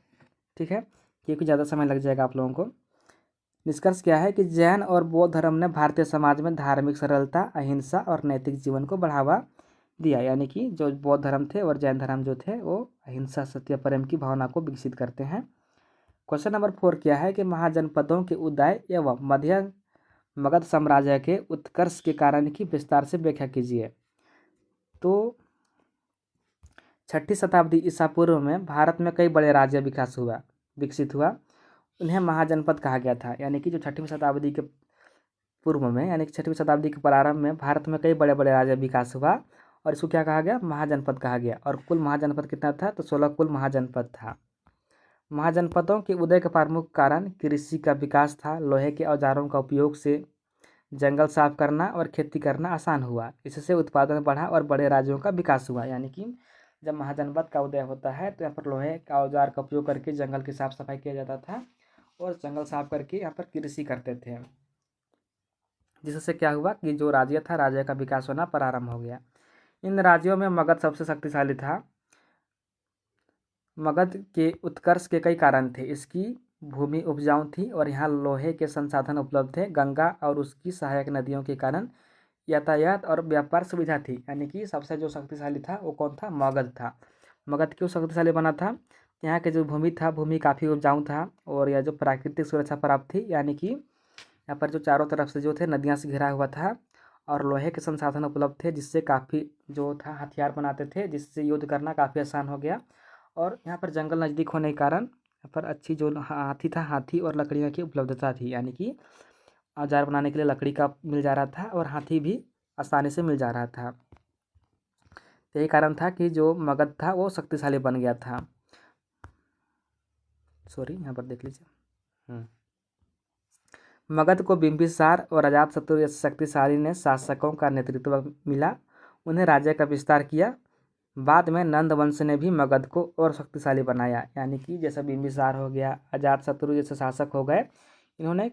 ठीक है, क्योंकि ज़्यादा समय लग जाएगा आप लोगों को। निष्कर्ष क्या है कि जैन और बौद्ध धर्म ने भारतीय समाज में धार्मिक सरलता, अहिंसा और नैतिक जीवन को बढ़ावा दिया। यानी कि जो बौद्ध धर्म थे और जैन धर्म जो थे वो अहिंसा, सत्य, प्रेम की भावना को विकसित करते हैं। क्वेश्चन नंबर 4 क्या है कि महाजनपदों के उदय एवं मध्य मगध साम्राज्य के उत्कर्ष के कारण की विस्तार से व्याख्या कीजिए। तो 6ठी शताब्दी ईसा पूर्व में भारत में कई बड़े राज्य विकसित हुआ। उन्हें महाजनपद कहा गया था। यानी कि जो 6वीं शताब्दी के पूर्व में, यानी कि 6वीं शताब्दी के प्रारंभ में भारत में कई बड़े बड़े राज्य विकास हुआ और इसको क्या कहा गया, महाजनपद कहा गया। और कुल महाजनपद कितना था, तो 16 कुल महाजनपद था। महाजनपदों के उदय का प्रमुख कारण कृषि का विकास था। लोहे के औजारों का उपयोग से जंगल साफ करना और खेती करना आसान हुआ। इससे उत्पादन बढ़ा और बड़े राज्यों का विकास हुआ। यानी कि जब महाजनपद का उदय होता है तो यहाँ पर लोहे का औजार का उपयोग करके जंगल की साफ सफाई किया जाता था और जंगल साफ करके यहाँ पर कृषि करते थे, जिससे क्या हुआ कि जो राज्य था, राज्य का विकास होना प्रारंभ हो गया। इन राज्यों में मगध सबसे शक्तिशाली था। मगध के उत्कर्ष के कई कारण थे। इसकी भूमि उपजाऊ थी और यहाँ लोहे के संसाधन उपलब्ध थे। गंगा और उसकी सहायक नदियों के कारण यातायात और व्यापार सुविधा थी। यानी कि सबसे जो शक्तिशाली था वो कौन था, मगध था। मगध क्यों शक्तिशाली बना था, यहाँ के जो भूमि था, भूमि काफ़ी उपजाऊ था और यह जो प्राकृतिक सुरक्षा प्राप्त थी। यानी कि यहाँ पर जो चारों तरफ से जो थे नदियाँ से घिरा हुआ था और लोहे के संसाधन उपलब्ध थे, जिससे काफ़ी जो था हथियार बनाते थे, जिससे युद्ध करना काफ़ी आसान हो गया। और यहाँ पर जंगल नज़दीक होने के कारण यहाँ पर अच्छी जो हाथी था, हाथी और लकड़ियों की उपलब्धता थी। यानी कि औजार बनाने के लिए लकड़ी का मिल जा रहा था और हाथी भी आसानी से मिल जा रहा था। यही कारण था कि जो मगध था वो शक्तिशाली बन गया था। सॉरी, यहाँ पर देख लीजिए। मगध को बिंबिसार और अजातशत्रु जैसे शक्तिशाली ने शासकों का नेतृत्व मिला। उन्हें राज्य का विस्तार किया। बाद में नंद वंश ने भी मगध को और शक्तिशाली बनाया। यानी कि जैसे बिंबिसार हो गया, अजातशत्रु जैसे शासक हो गए, इन्होंने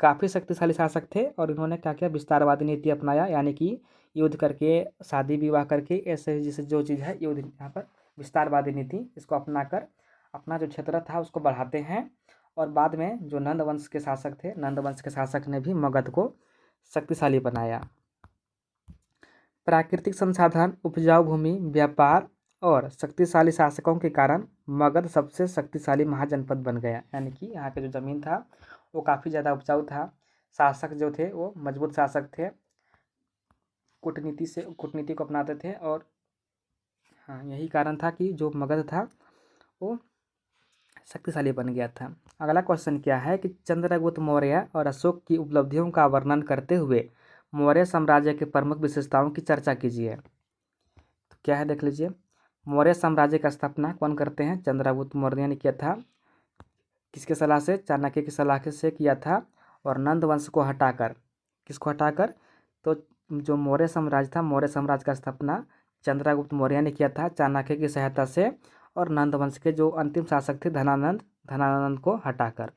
काफ़ी शक्तिशाली शासक थे और इन्होंने क्या किया, विस्तारवादी नीति अपनाया। यानी कि युद्ध करके, शादी विवाह करके, ऐसे जैसे जो चीज़ है युद्ध, यहाँ पर विस्तारवादी नीति इसको अपनाकर अपना जो क्षेत्र था उसको बढ़ाते हैं। और बाद में जो नंद वंश के शासक थे, नंद वंश के शासक ने भी मगध को शक्तिशाली बनाया। प्राकृतिक संसाधन, उपजाऊ भूमि, व्यापार और शक्तिशाली शासकों के कारण मगध सबसे शक्तिशाली महाजनपद बन गया। यानी कि यहाँ के जो ज़मीन था वो काफ़ी ज़्यादा उपजाऊ था। शासक जो थे वो मजबूत शासक थे, कूटनीति को अपनाते थे। और हाँ, यही कारण था कि जो मगध था वो शक्तिशाली बन गया था। अगला क्वेश्चन क्या है कि चंद्रगुप्त मौर्य और अशोक की उपलब्धियों का वर्णन करते हुए मौर्य साम्राज्य के प्रमुख विशेषताओं की चर्चा कीजिए। तो क्या है, देख लीजिए। मौर्य साम्राज्य का स्थापना कौन करते हैं, चंद्रगुप्त मौर्य ने किया था। किसके सलाह से, चाणक्य की सलाह से किया था। और नंद वंश को हटाकर, किसको हटाकर, तो जो मौर्य साम्राज्य था, मौर्य साम्राज्य का स्थापना चंद्रगुप्त मौर्य ने किया था चाणक्य की सहायता से। और नंद वंश के जो अंतिम शासक थे धनानंद को हटाकर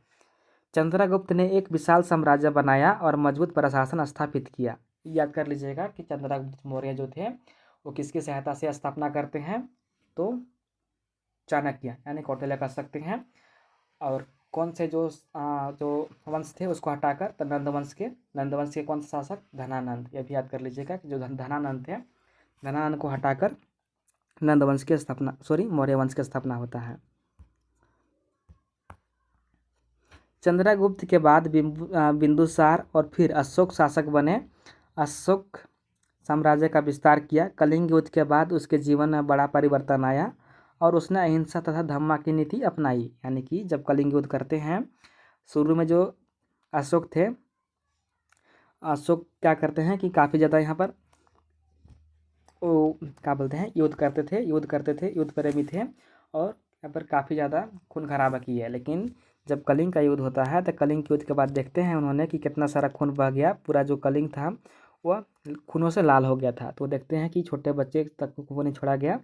चंद्रगुप्त ने एक विशाल साम्राज्य बनाया और मजबूत प्रशासन स्थापित किया। याद कर लीजिएगा कि चंद्रगुप्त मौर्य जो थे वो किसकी सहायता से स्थापना करते हैं, तो चाणक्य यानी कौटिल्य कर सकते हैं। और कौन से जो वंश थे उसको हटाकर, तो नंद वंश के कौन से शासक, धनानंद। ये भी याद कर लीजिएगा कि जो धनानंद थे, धनानंद को हटाकर नंद वंश की स्थापना, मौर्य वंश की स्थापना होता है। चंद्रगुप्त के बाद बिंदुसार और फिर अशोक शासक बने। अशोक साम्राज्य का विस्तार किया। कलिंग युद्ध के बाद उसके जीवन में बड़ा परिवर्तन आया और उसने अहिंसा तथा धम्मा की नीति अपनाई। यानी कि जब कलिंग युद्ध करते हैं, शुरू में जो अशोक थे, अशोक क्या करते हैं कि काफ़ी ज़्यादा यहाँ पर वो क्या बोलते हैं, युद्ध करते थे, युद्ध प्रेमी थे और यहाँ पर काफ़ी ज़्यादा खून खराबा की है। लेकिन जब कलिंग का युद्ध होता है तो कलिंग के युद्ध के बाद देखते हैं उन्होंने कि कितना सारा खून बह गया। पूरा जो कलिंग था वह खूनों से लाल हो गया था। तो देखते हैं कि छोटे बच्चे तक को नहीं छोड़ा गया।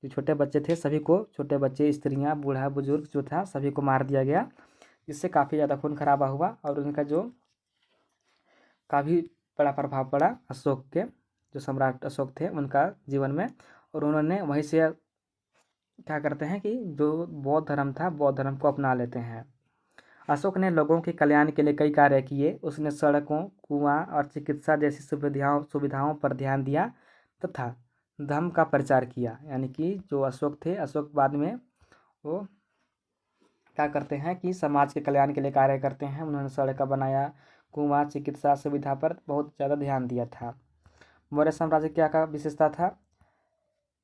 जो छोटे बच्चे थे सभी को, छोटे बच्चे, स्त्रियाँ, बूढ़ा बुजुर्ग जो था सभी को मार दिया गया। इससे काफ़ी ज़्यादा खून खराबा हुआ और उनका जो काफ़ी बड़ा प्रभाव पड़ा अशोक के, जो सम्राट अशोक थे उनका जीवन में। और उन्होंने वहीं से क्या करते हैं कि जो बौद्ध धर्म था, बौद्ध धर्म को अपना लेते हैं। अशोक ने लोगों के कल्याण के लिए कई कार्य किए। उसने सड़कों, कुआं और चिकित्सा जैसी सुविधाओं पर ध्यान दिया तथा धर्म का प्रचार किया। यानी कि जो अशोक थे, अशोक बाद में वो क्या करते हैं कि समाज के कल्याण के लिए कार्य करते हैं। उन्होंने सड़क बनाया, कुआं, चिकित्सा सुविधा पर बहुत ज़्यादा ध्यान दिया था। मौर्य साम्राज्य क्या का विशेषता था?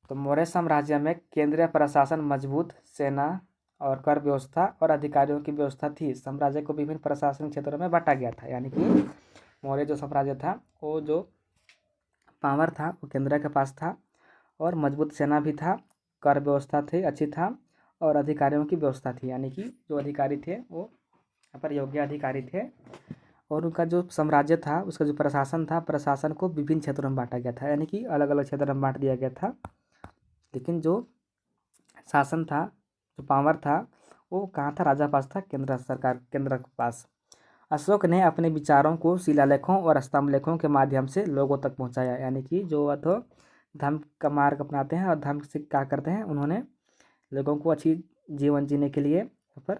तो मौर्य साम्राज्य में केंद्रीय प्रशासन मजबूत, सेना और कर व्यवस्था और अधिकारियों की व्यवस्था थी। साम्राज्य को विभिन्न प्रशासनिक क्षेत्रों में बांटा गया था। यानी कि मौर्य जो साम्राज्य था वो जो पावर था वो केंद्र के पास था, और मजबूत सेना भी था, कर व्यवस्था थी अच्छी था, और अधिकारियों की व्यवस्था थी। यानी कि जो अधिकारी थे वो यहाँ पर योग्य अधिकारी थे। और उनका जो साम्राज्य था, उसका जो प्रशासन था, प्रशासन को विभिन्न क्षेत्रों में बांटा गया था। यानी कि अलग अलग क्षेत्रों में बांट दिया गया था, लेकिन जो शासन था, जो पावर था, वो कहाँ था? राजा पास था, केंद्र सरकार, केंद्र के पास। अशोक ने अपने विचारों को शिलालेखों और स्तंभलेखों के माध्यम से लोगों तक पहुंचाया। यानी कि जो तो धर्म का मार्ग अपनाते हैं और धर्म से क्या करते हैं, उन्होंने लोगों को अच्छी जीवन जीने के लिए पर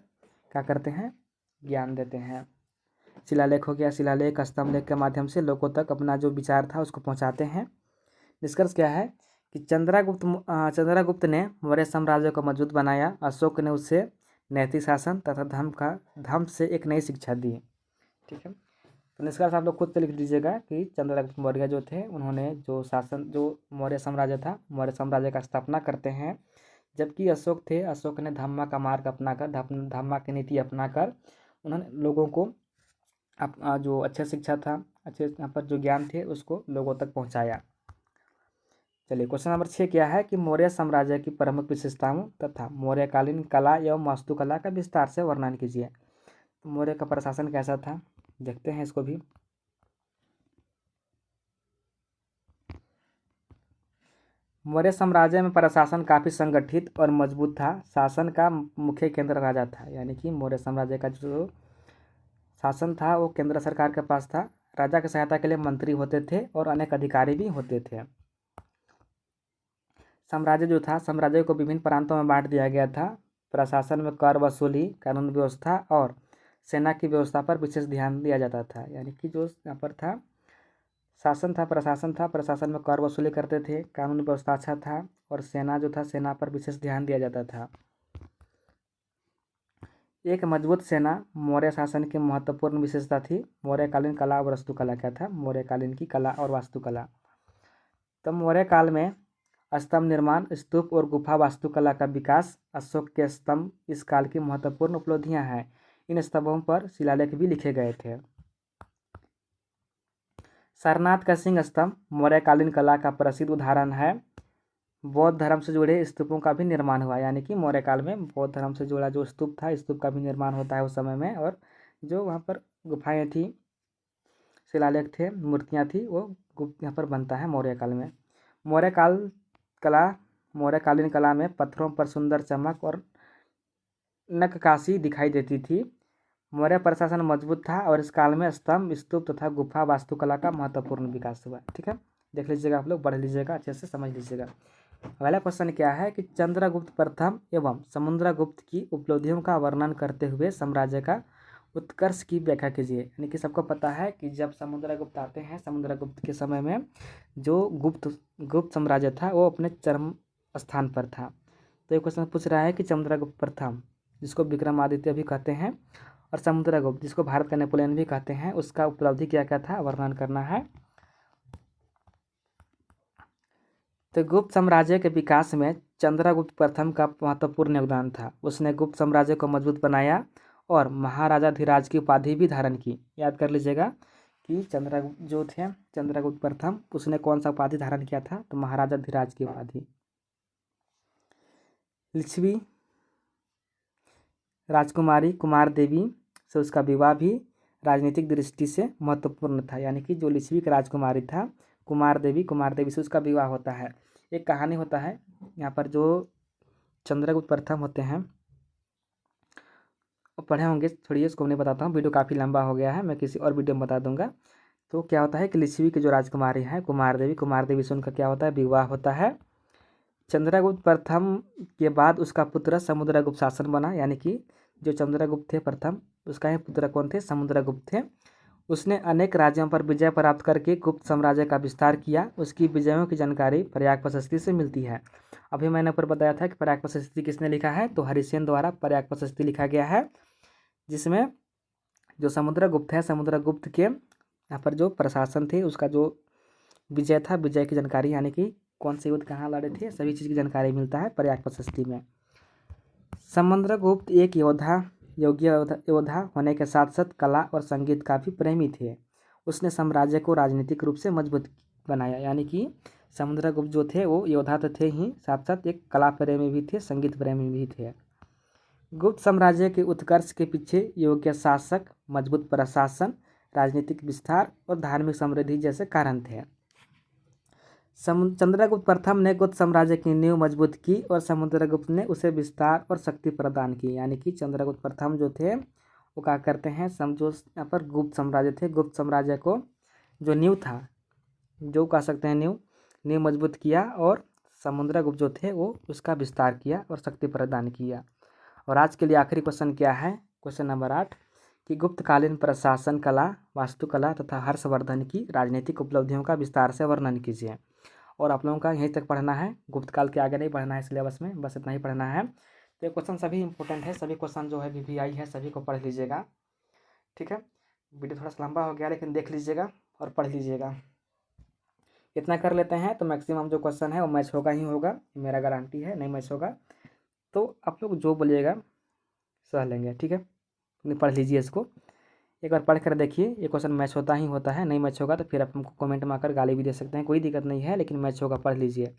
क्या करते हैं? ज्ञान देते हैं। शिलालेख हो गया, शिलालेख, स्तंभलेख के माध्यम से लोगों तक अपना जो विचार था उसको पहुंचाते हैं। निष्कर्ष क्या है कि चंद्रगुप्त ने मौर्य साम्राज्य को मजबूत बनाया। अशोक ने उसे नैतिक शासन तथा धर्म से एक नई शिक्षा दी। ठीक है, तो निष्कर्ष आप लोग खुद से लिख दीजिएगा कि चंद्रगुप्त मौर्य जो थे, उन्होंने जो मौर्य साम्राज्य था, मौर्य साम्राज्य का स्थापना करते हैं। जबकि अशोक थे, अशोक ने धम्मा का मार्ग अपनाकर, धम्मा की नीति अपनाकर उन्होंने लोगों को जो अच्छे शिक्षा था, अच्छे यहाँ पर जो ज्ञान थे उसको लोगों तक पहुँचाया। चलिए, क्वेश्चन नंबर 6 क्या है कि मौर्य साम्राज्य की प्रमुख विशेषताओं तथा मौर्यकालीन कला एवं वास्तुकला का विस्तार से वर्णन कीजिए। तो मौर्य का प्रशासन कैसा था, देखते हैं इसको भी। मौर्य साम्राज्य में प्रशासन काफ़ी संगठित और मजबूत था। शासन का मुख्य केंद्र राजा था। यानी कि मौर्य साम्राज्य का जो शासन था वो केंद्र सरकार के पास था। राजा की सहायता के लिए मंत्री होते थे और अनेक अधिकारी भी होते थे। साम्राज्य जो था, साम्राज्य को विभिन्न प्रांतों में बांट दिया गया था। प्रशासन में कर वसूली, कानून व्यवस्था और सेना की व्यवस्था पर विशेष ध्यान दिया जाता था। यानी कि जो यहाँ पर था शासन था, प्रशासन में कर वसूली करते थे, कानून व्यवस्था अच्छा था, और सेना जो था, सेना पर विशेष ध्यान दिया जाता था। एक मजबूत सेना मौर्य शासन की महत्वपूर्ण विशेषता थी। मौर्यकालीन कला और वास्तुकला क्या था? मौर्यकालीन की कला और वास्तुकला। तो मौर्य काल में स्तंभ निर्माण, स्तूप और गुफा वास्तुकला का विकास। अशोक के स्तंभ इस काल की महत्वपूर्ण उपलब्धियां हैं। इन स्तंभों पर शिलालेख भी लिखे गए थे। सारनाथ का सिंह स्तंभ मौर्यकालीन कला का प्रसिद्ध उदाहरण है। बौद्ध धर्म से जुड़े स्तूपों का भी निर्माण हुआ। यानी कि मौर्य काल में बौद्ध धर्म से जुड़ा जो स्तूप था, स्तूप का भी निर्माण होता है उस समय में। और जो वहाँ पर गुफाएं थी, शिलालेख थे, मूर्तियाँ थी, वो यहाँ पर बनता है मौर्य काल में। मौर्यकालीन कला में पत्थरों पर सुंदर चमक और नक्काशी दिखाई देती थी। मौर्य प्रशासन मजबूत था और इस काल में स्तंभ, स्तूप तथा गुफा वास्तुकला का महत्वपूर्ण विकास हुआ। ठीक है, देख लीजिएगा, आप लोग पढ़ लीजिएगा, अच्छे से समझ लीजिएगा। अगला क्वेश्चन क्या है कि चंद्रगुप्त प्रथम एवं समुद्रगुप्त की उपलब्धियों का वर्णन करते हुए साम्राज्य का उत्कर्ष की व्याख्या कीजिए। यानी कि सबको पता है कि जब समुद्रगुप्त आते हैं, समुद्रगुप्त के समय में जो गुप्त साम्राज्य था वो अपने चरम स्थान पर था। तो ये क्वेश्चन पूछ रहा है कि चंद्रगुप्त प्रथम, जिसको विक्रमादित्य भी कहते हैं, और समुद्रगुप्त, जिसको भारत का नेपोलियन भी कहते हैं, उसका उपलब्धि क्या क्या था, वर्णन करना है। तो गुप्त साम्राज्य के विकास में चंद्रगुप्त प्रथम का महत्वपूर्ण योगदान था। उसने गुप्त साम्राज्य को मजबूत बनाया और महाराजाधिराज की उपाधि भी धारण की। याद कर लीजिएगा कि चंद्रगुप्त जो थे, चंद्रगुप्त प्रथम, उसने कौन सा उपाधि धारण किया था? तो महाराजाधिराज की उपाधि। लिच्छवी राजकुमारी कुमार देवी से उसका विवाह भी राजनीतिक दृष्टि से महत्वपूर्ण था। यानी कि जो लिच्छवी की राजकुमारी था कुमार देवी से उसका विवाह होता है। एक कहानी होता है यहाँ पर, जो चंद्रगुप्त प्रथम होते हैं पढ़े होंगे, छोड़िए इसको नहीं बताता हूँ, वीडियो काफ़ी लंबा हो गया है, मैं किसी और वीडियो में बता दूंगा। तो क्या होता है कि लिच्छवी की जो राजकुमारी हैं कुमार देवी से उनका क्या होता है, विवाह होता है। चंद्रगुप्त प्रथम के बाद उसका पुत्र समुद्रगुप्त शासन बना, यानी कि जो चंद्रगुप्त थे प्रथम उसका ही पुत्र कौन थे, समुद्रगुप्त थे। उसने अनेक राज्यों पर विजय प्राप्त करके गुप्त साम्राज्य का विस्तार किया। उसकी विजयों की जानकारी प्रयाग प्रशस्ति से मिलती है। अभी मैंने ऊपर बताया था कि प्रयाग प्रशस्ति किसने लिखा है, तो हरिसेन द्वारा प्रयाग प्रशस्ति लिखा गया है, जिसमें जो समुद्रगुप्त है, समुद्रगुप्त के यहाँ पर जो प्रशासन थे उसका जो विजय था, विजय की जानकारी यानी कि कौन से युद्ध कहाँ लड़े थे, सभी चीज़ की जानकारी मिलता है प्रयाग प्रशस्ति में। समुद्रगुप्त एक योग्य योद्धा होने के साथ साथ कला और संगीत का भी प्रेमी थे। उसने साम्राज्य को राजनीतिक रूप से मजबूत बनाया, यानी कि समुद्रगुप्त जो थे वो योद्धा तो थे ही, साथ साथ एक कला प्रेमी भी थे, संगीत प्रेमी भी थे। गुप्त साम्राज्य के उत्कर्ष के पीछे योग्य शासक, मजबूत प्रशासन, राजनीतिक विस्तार और धार्मिक समृद्धि जैसे कारण थे। चंद्रगुप्त प्रथम ने गुप्त साम्राज्य की नींव मजबूत की और समुद्रगुप्त ने उसे विस्तार और शक्ति प्रदान की, यानी कि चंद्रगुप्त प्रथम जो थे वो क्या करते हैं, समझो यहाँ पर गुप्त साम्राज्य थे, गुप्त साम्राज्य को जो नींव था, जो कह सकते हैं नींव मजबूत किया, और समुद्रगुप्त जो थे वो उसका विस्तार किया और शक्ति प्रदान किया। और आज के लिए आखिरी क्वेश्चन क्या है, क्वेश्चन नंबर 8 कि गुप्तकालीन प्रशासन कला, वास्तुकला तथा हर्षवर्धन की राजनीतिक उपलब्धियों का विस्तार से वर्णन कीजिए। और आप लोगों का यहीं तक पढ़ना है, गुप्तकाल के आगे नहीं पढ़ना है सिलेबस में, बस इतना ही पढ़ना है। तो ये क्वेश्चन सभी इंपॉर्टेंट है, सभी क्वेश्चन जो है VVI है, सभी को पढ़ लीजिएगा, ठीक है। वीडियो थोड़ा सा लंबा हो गया लेकिन देख लीजिएगा और पढ़ लीजिएगा। इतना कर लेते हैं तो मैक्सिमम जो क्वेश्चन है वो मैच होगा ही होगा, मेरा गारंटी है, नहीं मैच होगा तो आप लोग जो बोलिएगा सह लेंगे, ठीक है। पढ़ लीजिए इसको, एक बार पढ़ कर देखिए, ये क्वेश्चन मैच होता ही होता है, नहीं मैच होगा तो फिर आप हमको कमेंट में आकर गाली भी दे सकते हैं, कोई दिक्कत नहीं है, लेकिन मैच होगा, पढ़ लीजिए,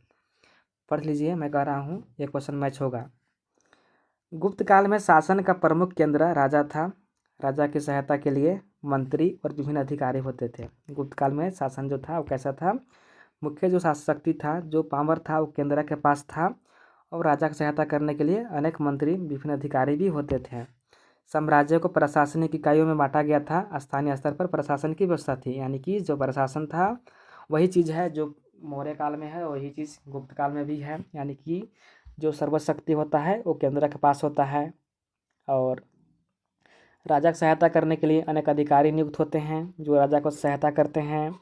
पढ़ लीजिए, मैं कह रहा हूँ ये क्वेश्चन मैच होगा। गुप्त काल में शासन का प्रमुख केंद्र राजा था। राजा की सहायता के लिए मंत्री और विभिन्न अधिकारी होते थे। गुप्त काल में शासन जो था वो कैसा था, मुख्य जो शक्ति था, जो पावर था वो केंद्र के पास था, और राजा की सहायता करने के लिए अनेक मंत्री, विभिन्न अधिकारी भी होते थे। साम्राज्य को प्रशासनिक इकाइयों में बांटा गया था। स्थानीय स्तर पर प्रशासन की व्यवस्था थी, यानी कि जो प्रशासन था वही चीज़ है जो मौर्य काल में है, वही चीज़ गुप्त काल में भी है, यानी कि जो सर्वशक्ति होता है वो केंद्र के पास होता है, और राजा की सहायता करने के लिए अनेक अधिकारी नियुक्त होते हैं जो राजा को सहायता करते हैं,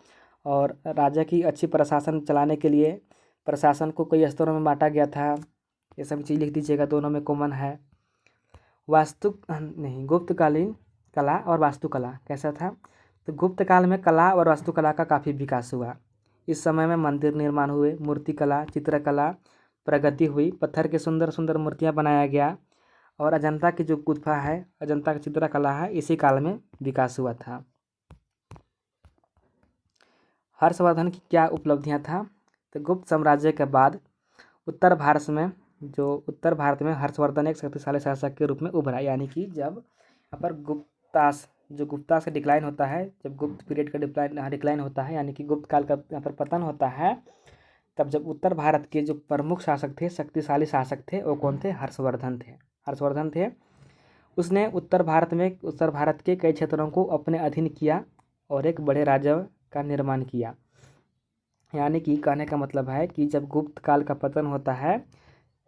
और राजा की अच्छी प्रशासन चलाने के लिए प्रशासन को कई स्तरों में बांटा गया था। ये सभी चीज़ लिख दीजिएगा, दोनों में कॉमन है। गुप्तकालीन कला और वास्तुकला कैसा था, तो गुप्त काल में कला और वास्तुकला का काफ़ी विकास हुआ। इस समय में मंदिर निर्माण हुए, मूर्तिकला, चित्रकला प्रगति हुई, पत्थर के सुंदर सुंदर मूर्तियाँ बनाया गया, और अजंता की जो गुफा है, अजंता की चित्रकला है, इसी काल में विकास हुआ था। हर्षवर्धन की क्या उपलब्धियाँ था, तो गुप्त साम्राज्य के बाद उत्तर भारत में हर्षवर्धन एक शक्तिशाली शासक के रूप में उभरा, यानी कि जब यहाँ पर गुप्तास का डिक्लाइन होता है, जब गुप्त पीरियड का डिक्लाइन होता है, यानी कि गुप्त काल का यहाँ पर पतन होता है, तब जब उत्तर भारत के जो प्रमुख शासक थे, शक्तिशाली शासक थे, वो कौन थे, हर्षवर्धन थे। उसने उत्तर भारत के कई क्षेत्रों को अपने अधीन किया और एक बड़े राज्य का निर्माण किया। यानी कि कहने का मतलब है कि जब गुप्त काल का पतन होता है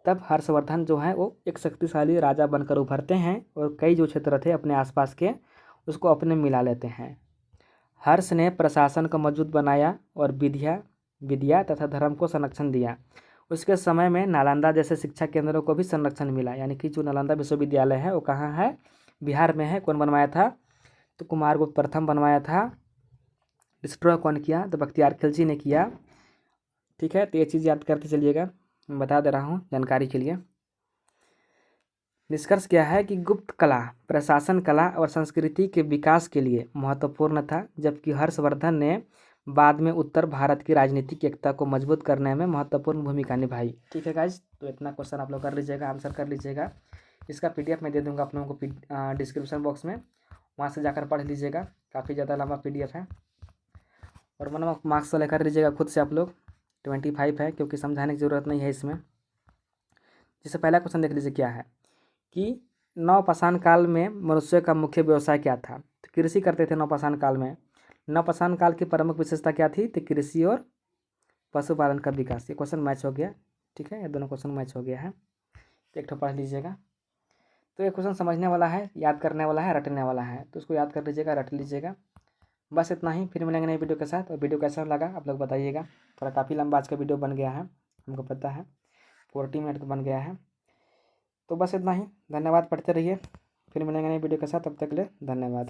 तब हर्षवर्धन जो है वो एक शक्तिशाली राजा बनकर उभरते हैं, और कई जो क्षेत्र थे अपने आसपास के उसको अपने मिला लेते हैं। हर्ष ने प्रशासन को मजबूत बनाया और विद्या तथा धर्म को संरक्षण दिया। उसके समय में नालंदा जैसे शिक्षा केंद्रों को भी संरक्षण मिला, यानी कि जो नालंदा विश्वविद्यालय है वो कहाँ है, बिहार में है। कौन बनवाया था, तो कुमारगुप्त प्रथम बनवाया था। डिस्ट्रॉय कौन किया, तो बख्तियार खिलजी ने किया, ठीक है। तो ये चीज़ याद करके चलिएगा, मैं बता दे रहा हूँ जानकारी के लिए। निष्कर्ष क्या है कि गुप्त कला प्रशासन कला और संस्कृति के विकास के लिए महत्वपूर्ण था, जबकि हर्षवर्धन ने बाद में उत्तर भारत की राजनीतिक एकता को मजबूत करने में महत्वपूर्ण भूमिका निभाई। ठीक है गाइज, तो इतना क्वेश्चन आप लोग कर लीजिएगा, आंसर कर लीजिएगा। इसका PDF मैं दे दूँगा आप लोगों को डिस्क्रिप्शन बॉक्स में, वहाँ से जाकर पढ़ लीजिएगा, काफ़ी ज़्यादा लंबा PDF है। और मन मार्क्स सेलेक्ट कर लीजिएगा खुद से आप लोग, 25 है, क्योंकि समझाने की ज़रूरत नहीं है इसमें। जैसे पहला क्वेश्चन देख लीजिए क्या है कि नवपाषाण काल में मनुष्य का मुख्य व्यवसाय क्या था, तो कृषि करते थे नवपाषाण काल में। नवपाषाण काल की प्रमुख विशेषता क्या थी? तो कृषि और पशुपालन का विकास। ये क्वेश्चन मैच हो गया, ठीक है, ये दोनों क्वेश्चन मैच हो गया है। तो एक ठो पढ़ लीजिएगा। तो ये क्वेश्चन समझने वाला है, याद करने वाला है, रटने वाला है, तो उसको याद कर लीजिएगा, रट लीजिएगा। बस इतना ही, फिर मिलेंगे नई वीडियो के साथ। और वीडियो कैसा लगा आप लोग बताइएगा। थोड़ा काफ़ी लंबा आज का वीडियो बन गया है, हमको पता है, 40 मिनट का बन गया है। तो बस इतना ही, धन्यवाद, पढ़ते रहिए। फिर मिलेंगे नई वीडियो के साथ, तब तक के लिए धन्यवाद।